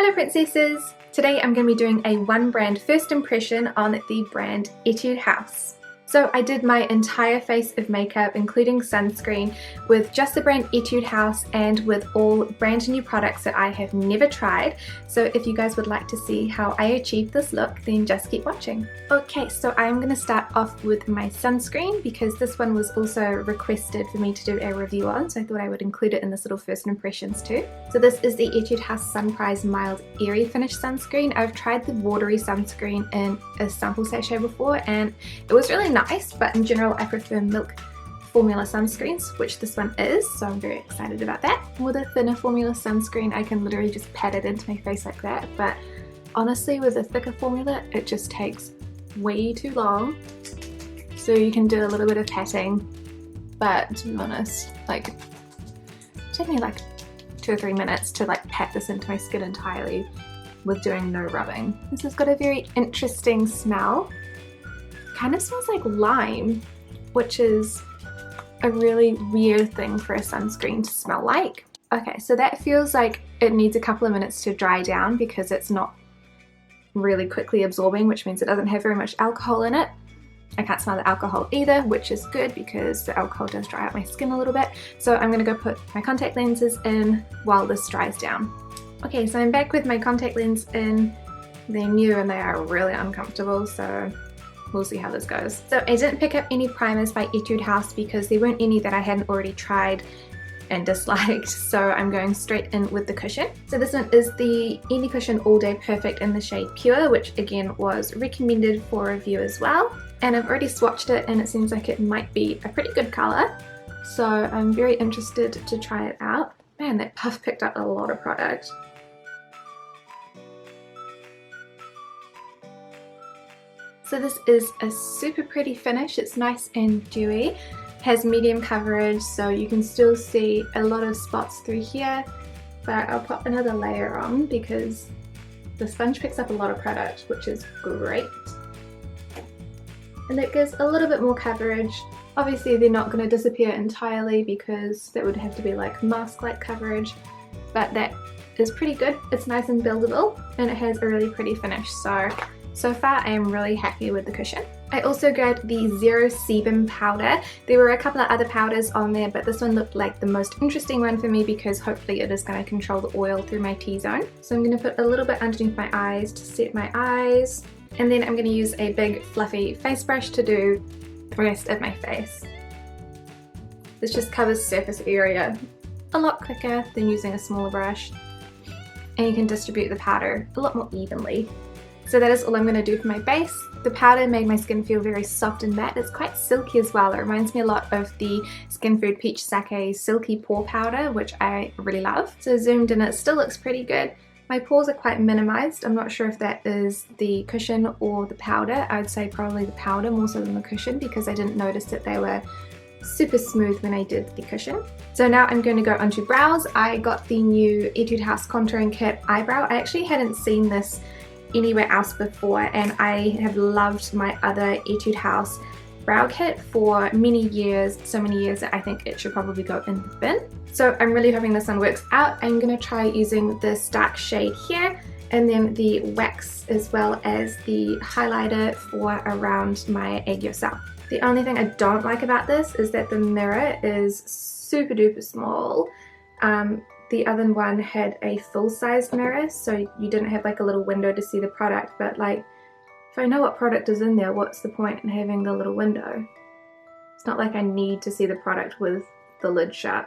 Hello princesses! Today I'm going to be doing a one brand first impression on the brand EtudeHouse. So I did my entire face of makeup including sunscreen with just the brand EtudeHouse and with all brand new products that I have never tried. So if you guys would like to see how I achieved this look, then just keep watching. Okay, so I'm going to start off with my sunscreen because this one was also requested for me to do a review on, so I thought I would include it in this little first impressions too. So this is the EtudeHouse Sunprise Mild Airy Finish Sunscreen. I've tried the watery sunscreen in a sample sachet before and it was really nice, but in general I prefer milk formula sunscreens, which this one is, so I'm very excited about that. With a thinner formula sunscreen I can literally just pat it into my face like that, but honestly with a thicker formula it just takes way too long. So you can do a little bit of patting, but to be honest, like, it took me like 2 or 3 minutes to like pat this into my skin entirely with doing no rubbing. This has got a very interesting smell. Kind of smells like lime, which is a really weird thing for a sunscreen to smell like. Okay, so that feels like it needs a couple of minutes to dry down because it's not really quickly absorbing, which means it doesn't have very much alcohol in it. I can't smell the alcohol either, which is good because the alcohol does dry out my skin a little bit. So I'm going to go put my contact lenses in while this dries down. Okay, so I'm back with my contact lens in. They're new and they are really uncomfortable, so we'll see how this goes. So I didn't pick up any primers by EtudeHouse because there weren't any that I hadn't already tried and disliked, so I'm going straight in with the cushion. So this one is the Indie Cushion All Day Perfect in the shade Pure, which again was recommended for review as well. And I've already swatched it and it seems like it might be a pretty good colour, so I'm very interested to try it out. Man, that puff picked up a lot of product. So this is a super pretty finish. It's nice and dewy, has medium coverage, so you can still see a lot of spots through here, but I'll put another layer on because the sponge picks up a lot of product, which is great. And it gives a little bit more coverage. Obviously they're not going to disappear entirely because that would have to be like mask-like coverage, but that is pretty good. It's nice and buildable and it has a really pretty finish. So far I am really happy with the cushion. I also grabbed the Zero Sebum powder. There were a couple of other powders on there, but this one looked like the most interesting one for me because hopefully it is going to control the oil through my T-zone. So I'm going to put a little bit underneath my eyes to set my eyes, and then I'm going to use a big fluffy face brush to do the rest of my face. This just covers surface area a lot quicker than using a smaller brush, and you can distribute the powder a lot more evenly. So that is all I'm going to do for my base. The powder made my skin feel very soft and matte. It's quite silky as well. It reminds me a lot of the Skin Food Peach Sake Silky Pore Powder, which I really love. So zoomed in, it still looks pretty good. My pores are quite minimized. I'm not sure if that is the cushion or the powder. I would say probably the powder more so than the cushion because I didn't notice that they were super smooth when I did the cushion. So now I'm going to go onto brows. I got the new EtudeHouse Contouring Kit Eyebrow. I actually hadn't seen this anywhere else before and I have loved my other EtudeHouse brow kit for many years, so many years that I think it should probably go in the bin. So I'm really hoping this one works out. I'm going to try using this dark shade here and then the wax as well as the highlighter for around my egg yourself. The only thing I don't like about this is that the mirror is super duper small. The other one had a full-size mirror, so you didn't have like a little window to see the product, but like, if I know what product is in there, what's the point in having the little window? It's not like I need to see the product with the lid shut.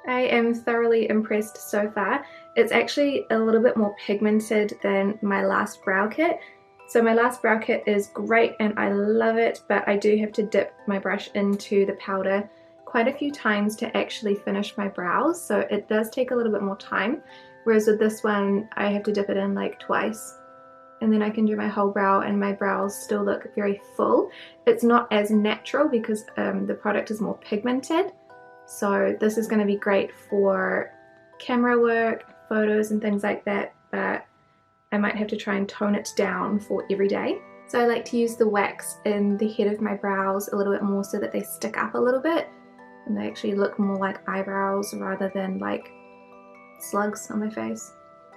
I am thoroughly impressed so far. It's actually a little bit more pigmented than my last brow kit. So my last brow kit is great and I love it, but I do have to dip my brush into the powder quite a few times to actually finish my brows, so it does take a little bit more time, whereas with this one I have to dip it in like twice and then I can do my whole brow and my brows still look very full. It's not as natural because the product is more pigmented, so this is going to be great for camera work, photos and things like that, but I might have to try and tone it down for every day. So I like to use the wax in the head of my brows a little bit more so that they stick up a little bit and they actually look more like eyebrows rather than like slugs on my face.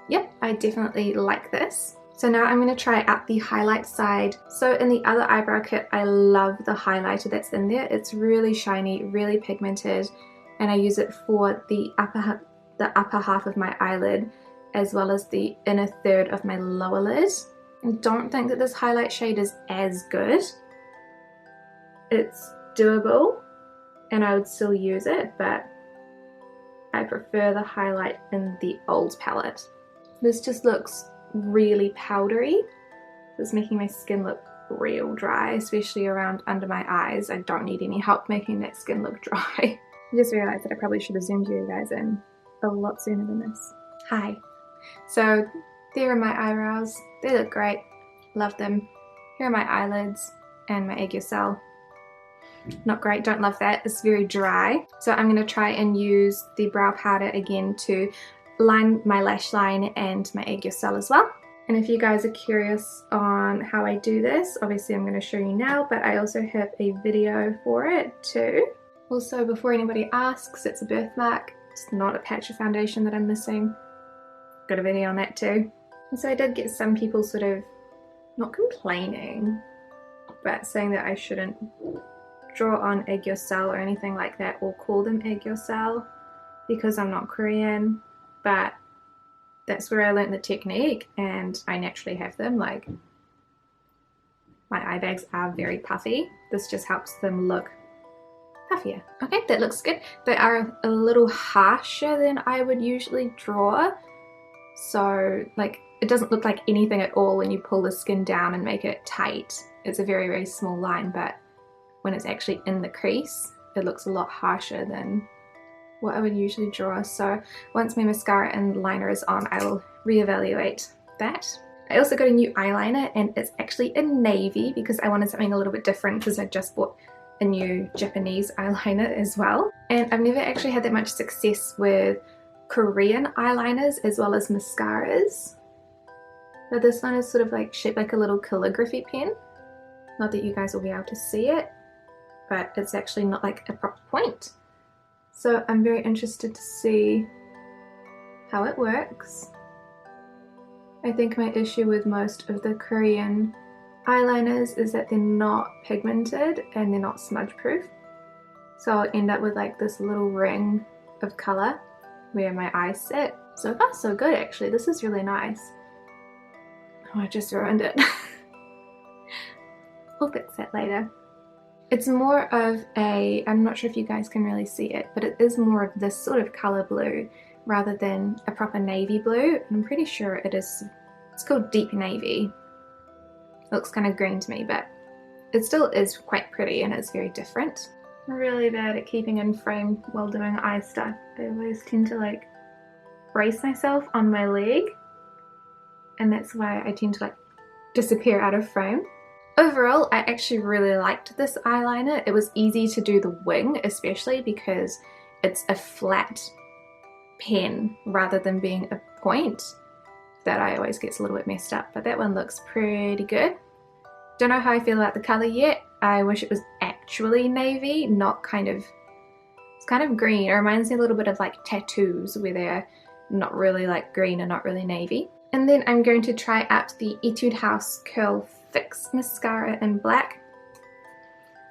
yep, I definitely like this. So now I'm going to try out the highlight side. So in the other eyebrow kit, I love the highlighter that's in there. It's really shiny, really pigmented, and I use it for the upper half of my eyelid as well as the inner third of my lower lid. I don't think that this highlight shade is as good. It's doable and I would still use it, but I prefer the highlight in the old palette. This just looks really powdery. It's making my skin look real dry, especially around under my eyes. I don't need any help making that skin look dry. I just realized that I probably should have zoomed you guys in a lot sooner than this. Hi. So there are my eyebrows. They look great. Love them. Here are my eyelids and my egg cell. Not great, don't love that. It's very dry. So I'm going to try and use the brow powder again to line my lash line and my egg cell as well. And if you guys are curious on how I do this, obviously I'm going to show you now, but I also have a video for it too. Also, before anybody asks, it's a birthmark. It's not a patch of foundation that I'm missing. Got a video on that too. And so I did get some people sort of not complaining, but saying that I shouldn't draw on egg cell or anything like that, or call them egg cell, because I'm not Korean. But that's where I learned the technique, and I naturally have them. Like, my eye bags are very puffy. This just helps them look puffier. Okay, that looks good. They are a little harsher than I would usually draw. So, like, it doesn't look like anything at all when you pull the skin down and make it tight. It's a very, very small line, but when it's actually in the crease, it looks a lot harsher than what I would usually draw. So once my mascara and liner is on, I will reevaluate that. I also got a new eyeliner, and it's actually in navy because I wanted something a little bit different, because I just bought a new Japanese eyeliner as well. And I've never actually had that much success with Korean eyeliners as well as mascaras. But this one is sort of like shaped like a little calligraphy pen. Not that you guys will be able to see it, but it's actually not like a proper point. So I'm very interested to see how it works. I think my issue with most of the Korean eyeliners is that they're not pigmented and they're not smudge proof. So I'll end up with like this little ring of colour where my eyes sit. So far so good actually, this is really nice. Oh, I just ruined it. We'll fix that later. It's more of a, I'm not sure if you guys can really see it, but it is more of this sort of colour blue rather than a proper navy blue. I'm pretty sure it is, it's called deep navy. It looks kind of green to me, but it still is quite pretty and it's very different. I'm really bad at keeping in frame while doing eye stuff. I always tend to like brace myself on my leg, and that's why I tend to like disappear out of frame. Overall, I actually really liked this eyeliner. It was easy to do the wing, especially because it's a flat pen rather than being a point. That I always gets a little bit messed up, but that one looks pretty good. Don't know how I feel about the colour yet. I wish it was actually navy, not kind of, it's kind of green. It reminds me a little bit of like tattoos where they're not really like green and not really navy. And then I'm going to try out the EtudeHouse Curl Fix Mascara in black.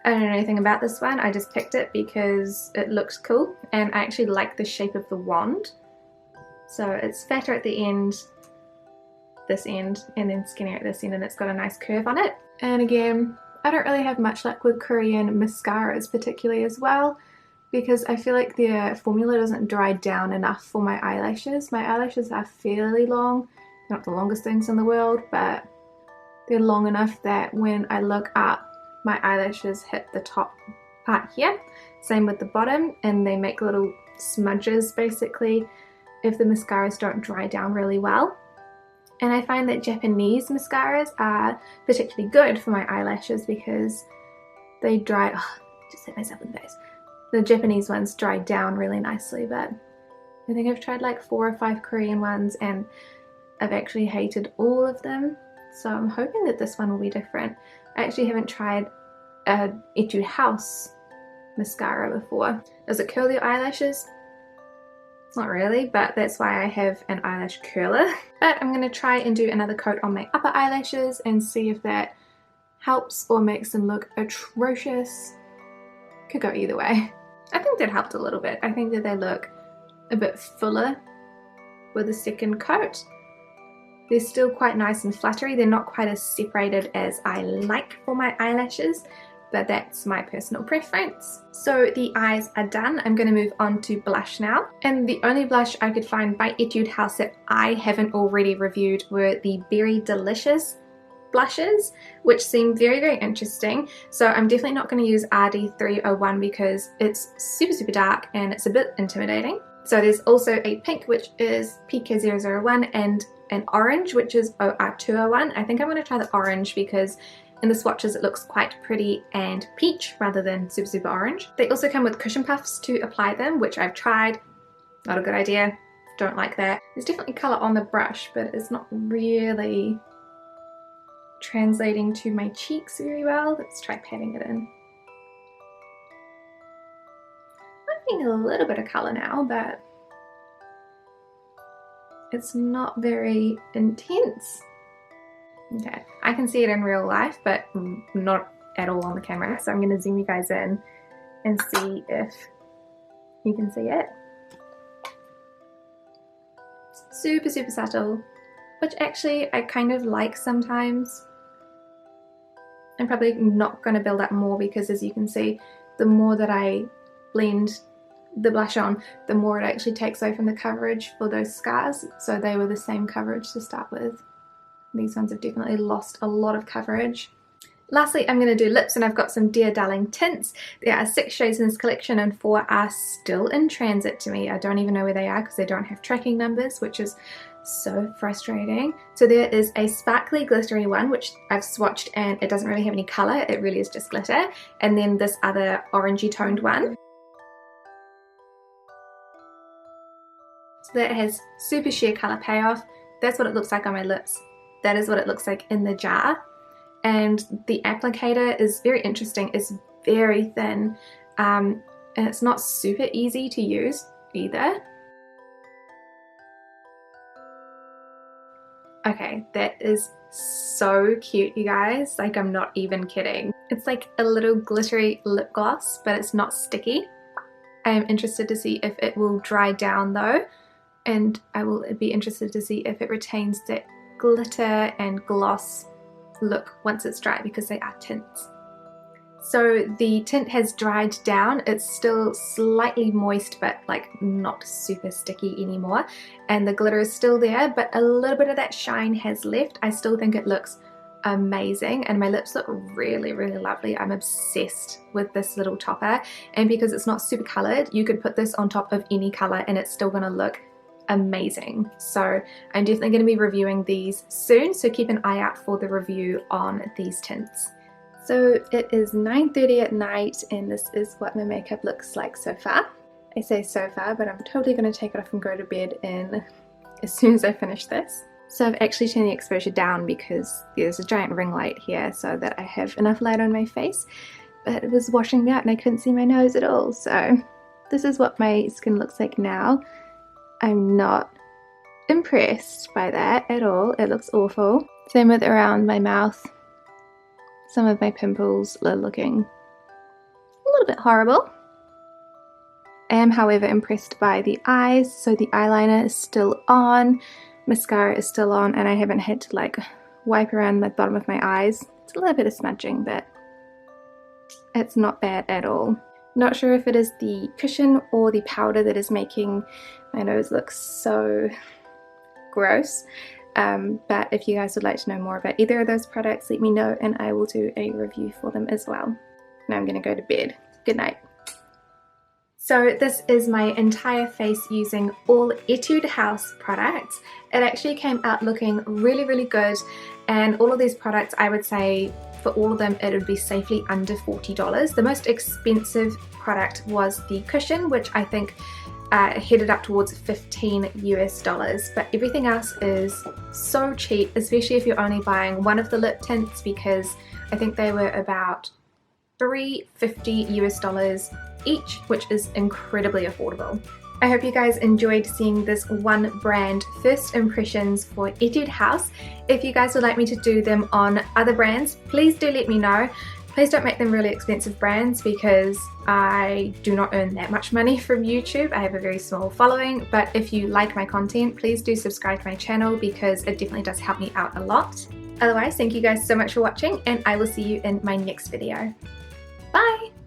I don't know anything about this one, I just picked it because it looks cool and I actually like the shape of the wand. So it's fatter at the end, this end, and then skinnier at this end, and it's got a nice curve on it. And again, I don't really have much luck with Korean mascaras particularly as well, because I feel like their formula doesn't dry down enough for my eyelashes. My eyelashes are fairly long, not the longest things in the world, but they're long enough that when I look up, my eyelashes hit the top part here. Same with the bottom, and they make little smudges basically if the mascaras don't dry down really well. And I find that Japanese mascaras are particularly good for my eyelashes because they dry, just hit myself in the face. The Japanese ones dry down really nicely, but I think I've tried like 4 or 5 Korean ones and I've actually hated all of them. So I'm hoping that this one will be different. I actually haven't tried a EtudeHouse mascara before. Does it curl your eyelashes? Not really, but that's why I have an eyelash curler. But I'm going to try and do another coat on my upper eyelashes and see if that helps or makes them look atrocious. Could go either way. I think that helped a little bit. I think that they look a bit fuller with a second coat. They're still quite nice and fluttery. They're not quite as separated as I like for my eyelashes, but that's my personal preference. So the eyes are done. I'm going to move on to blush now. And the only blush I could find by EtudeHouse that I haven't already reviewed were the Berry Delicious blushes, which seem very, very interesting. So I'm definitely not going to use RD301 because it's super, super dark and it's a bit intimidating. So there's also a pink, which is PK001, and an orange, which is OR201. I think I'm going to try the orange because in the swatches it looks quite pretty and peach rather than super, super orange. They also come with cushion puffs to apply them, which I've tried. Not a good idea. Don't like that. There's definitely colour on the brush, but it's not really translating to my cheeks very well. Let's try patting it in. I'm getting a little bit of colour now, but it's not very intense. Okay, I can see it in real life, but not at all on the camera. So I'm going to zoom you guys in and see if you can see it. Super, super subtle, which actually I kind of like sometimes. I'm probably not going to build up more because, as you can see, the more that I blend the blush on, the more it actually takes away from the coverage for those scars. So they were the same coverage to start with. These ones have definitely lost a lot of coverage. Lastly, I'm going to do lips, and I've got some Dear Darling tints. There are 6 shades in this collection and 4 are still in transit to me. I don't even know where they are because they don't have tracking numbers, which is so frustrating. So there is a sparkly glittery one, which I've swatched and it doesn't really have any colour. It really is just glitter. And then this other orangey toned one. So that has super sheer colour payoff. That's what it looks like on my lips. That is what it looks like in the jar. And the applicator is very interesting. It's very thin and it's not super easy to use either. Okay, that is so cute, you guys. Like, I'm not even kidding. It's like a little glittery lip gloss, but it's not sticky. I am interested to see if it will dry down though, and I will be interested to see if it retains that glitter and gloss look once it's dry, because they are tints. So the tint has dried down. It's still slightly moist, but like not super sticky anymore. And the glitter is still there, but a little bit of that shine has left. I still think it looks amazing, and my lips look really, really lovely. I'm obsessed with this little topper, and because it's not super colored, you could put this on top of any color and it's still gonna look amazing. So I'm definitely going to be reviewing these soon, so keep an eye out for the review on these tints. So it is 9:30 at night and this is what my makeup looks like so far. I say so far, but I'm totally going to take it off and go to bed in as soon as I finish this. So I've actually turned the exposure down because there's a giant ring light here so that I have enough light on my face, but it was washing me out and I couldn't see my nose at all. So this is what my skin looks like now. I'm not impressed by that at all. It looks awful. Same with around my mouth. Some of my pimples are looking a little bit horrible. I am, however, impressed by the eyes. So the eyeliner is still on, mascara is still on, and I haven't had to like wipe around the bottom of my eyes. It's a little bit of smudging, but it's not bad at all. Not sure if it is the cushion or the powder that is making my nose look so gross, but if you guys would like to know more about either of those products, let me know and I will do a review for them as well. Now I'm going to go to bed. Good night. So this is my entire face using all EtudeHouse products. It actually came out looking really, really good, and all of these products, I would say for all of them it would be safely under $40. The most expensive product was the cushion, which I think headed up towards $15 US, but everything else is so cheap, especially if you're only buying one of the lip tints, because I think they were about $3.50 US each, which is incredibly affordable. I hope you guys enjoyed seeing this one brand first impressions for EtudeHouse. If you guys would like me to do them on other brands, please do let me know. Please don't make them really expensive brands because I do not earn that much money from YouTube. I have a very small following, but if you like my content, please do subscribe to my channel because it definitely does help me out a lot. Otherwise, thank you guys so much for watching and I will see you in my next video. Bye!